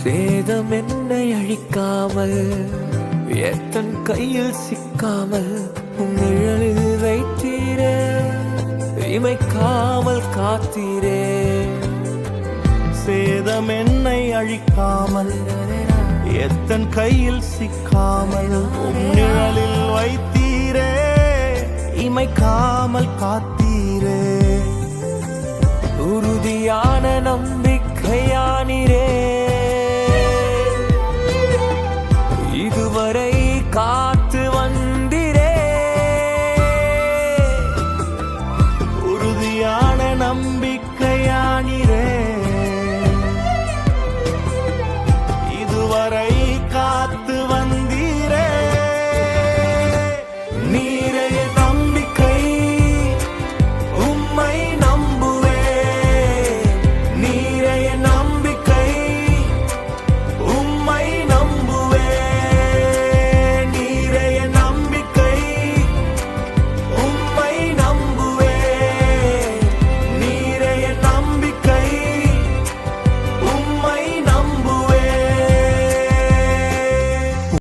சேதம் என்னை அழிக்காமல் எத்தன் கையில் சிக்காமல் உன் நிழலில் வைத்தீரே, இமைக்காமல் காத்தீரே. சேதம் என்னை அழிக்காமல் எத்தன் கையில் சிக்காமல் உம் நிழலில் வைத்தீரே, இமைக்காமல் காத்தீரே. உறுதியான நம்பிக்கை